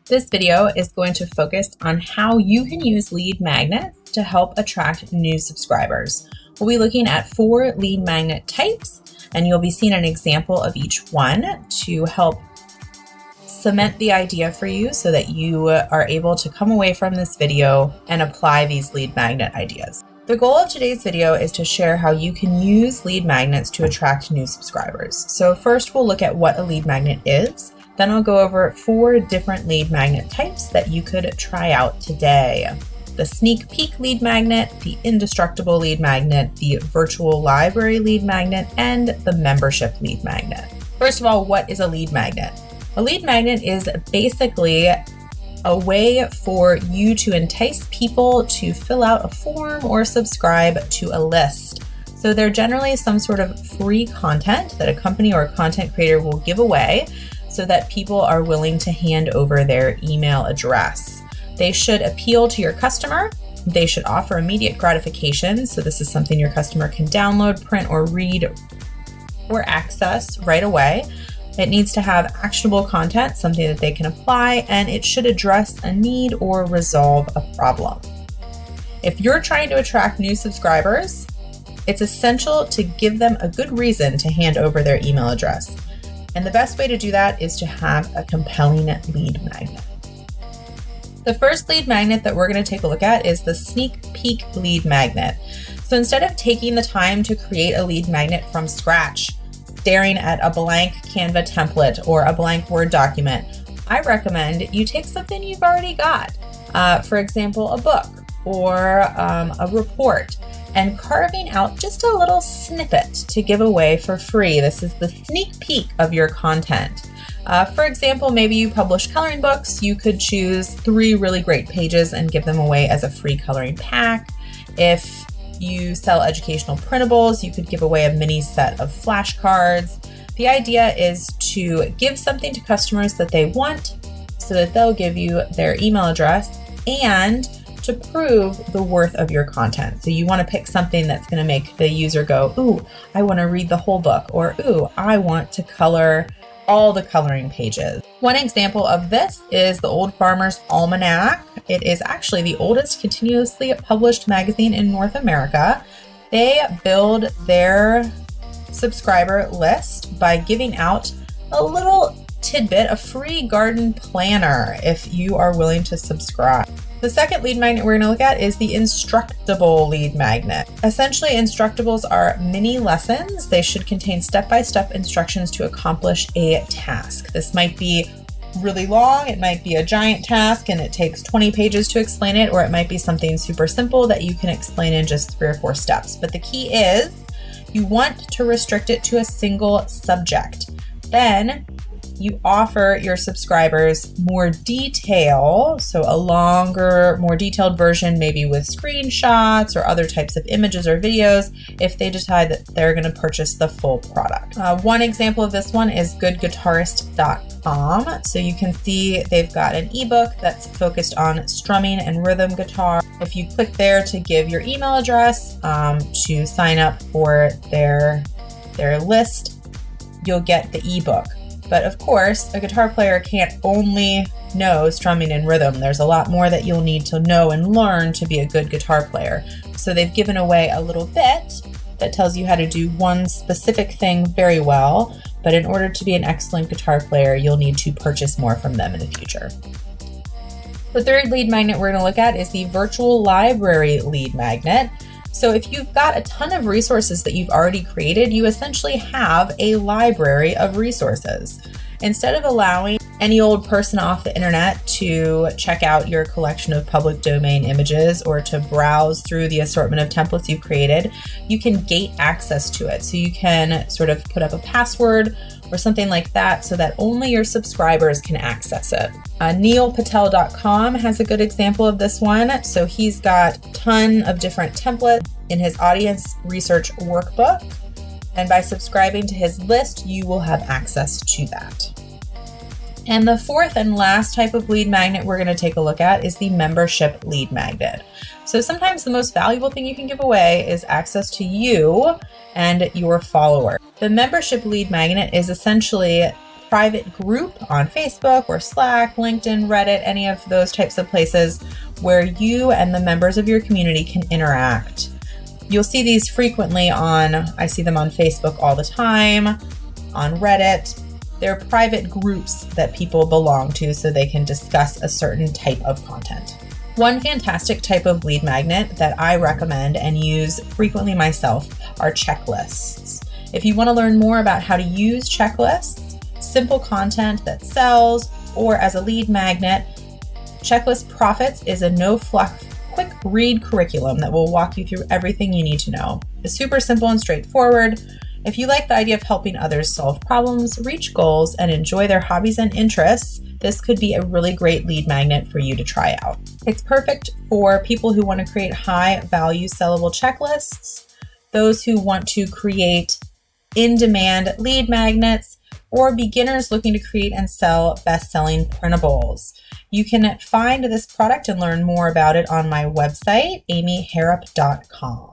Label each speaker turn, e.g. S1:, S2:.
S1: This video is going to focus on how you can use lead magnets to help attract new subscribers. We'll be looking at 4 lead magnet types, and you'll be seeing an example of each one to help cement the idea for you so that you are able to come away from this video and apply these lead magnet ideas. The goal of today's video is to share how you can use lead magnets to attract new subscribers. So first we'll look at what a lead magnet is. Then I'll go over 4 different lead magnet types that you could try out today. The sneak peek lead magnet, the indestructible lead magnet, the virtual library lead magnet, and the membership lead magnet. First of all, what is a lead magnet? A lead magnet is basically a way for you to entice people to fill out a form or subscribe to a list. So they're generally some sort of free content that a company or a content creator will give away so that people are willing to hand over their email address. They should appeal to your customer. They should offer immediate gratification. So this is something your customer can download, print, or read or access right away. It needs to have actionable content, something that they can apply, and it should address a need or resolve a problem. If you're trying to attract new subscribers, it's essential to give them a good reason to hand over their email address. And the best way to do that is to have a compelling lead magnet. The first lead magnet that we're going to take a look at is the sneak peek lead magnet. So instead of taking the time to create a lead magnet from scratch, staring at a blank Canva template or a blank Word document, I recommend you take something you've already got. For example, a book or a report, and carving out just a little snippet to give away for free. This is the sneak peek of your content. For example, maybe you publish coloring books. You could choose 3 really great pages and give them away as a free coloring pack. If you sell educational printables, you could give away a mini set of flashcards. The idea is to give something to customers that they want so that they'll give you their email address and to prove the worth of your content. So you want to pick something that's going to make the user go, ooh, I want to read the whole book, or ooh, I want to color all the coloring pages. One example of this is the Old Farmer's Almanac. It is actually the oldest continuously published magazine in North America. They build their subscriber list by giving out a little tidbit, a free garden planner if you are willing to subscribe. The second lead magnet we're going to look at is the Instructable lead magnet. Essentially, Instructables are mini lessons. They should contain step-by-step instructions to accomplish a task. This might be really long, it might be a giant task and it takes 20 pages to explain it, or it might be something super simple that you can explain in just 3 or 4 steps. But the key is you want to restrict it to a single subject. Then you offer your subscribers more detail, so a longer, more detailed version, maybe with screenshots or other types of images or videos, if they decide that they're going to purchase the full product. One example of this one is goodguitarist.com. So you can see they've got an ebook that's focused on strumming and rhythm guitar. If you click there to give your email address to sign up for their list, you'll get the ebook. But of course, a guitar player can't only know strumming and rhythm. There's a lot more that you'll need to know and learn to be a good guitar player. So they've given away a little bit that tells you how to do one specific thing very well. But in order to be an excellent guitar player, you'll need to purchase more from them in the future. The third lead magnet we're going to look at is the virtual library lead magnet. So if you've got a ton of resources that you've already created, you essentially have a library of resources. Instead of allowing any old person off the internet to check out your collection of public domain images or to browse through the assortment of templates you've created, you can gate access to it. So you can sort of put up a password or something like that so that only your subscribers can access it. NeilPatel.com has a good example of this one. So he's got a ton of different templates in his audience research workbook. And by subscribing to his list, you will have access to that. And the fourth and last type of lead magnet we're going to take a look at is the membership lead magnet. So sometimes the most valuable thing you can give away is access to you and your follower. The membership lead magnet is essentially private group on Facebook or Slack, LinkedIn, Reddit, any of those types of places where you and the members of your community can interact. You'll see these frequently I see them on Facebook all the time, on Reddit. They're private groups that people belong to so they can discuss a certain type of content. One fantastic type of lead magnet that I recommend and use frequently myself are checklists. If you want to learn more about how to use checklists, simple content that sells, or as a lead magnet, Checklist Profits is a no-fluff, quick read curriculum that will walk you through everything you need to know. It's super simple and straightforward. If you like the idea of helping others solve problems, reach goals, and enjoy their hobbies and interests, this could be a really great lead magnet for you to try out. It's perfect for people who want to create high-value sellable checklists, those who want to create in-demand lead magnets, or beginners looking to create and sell best-selling printables. You can find this product and learn more about it on my website, amyharrop.com.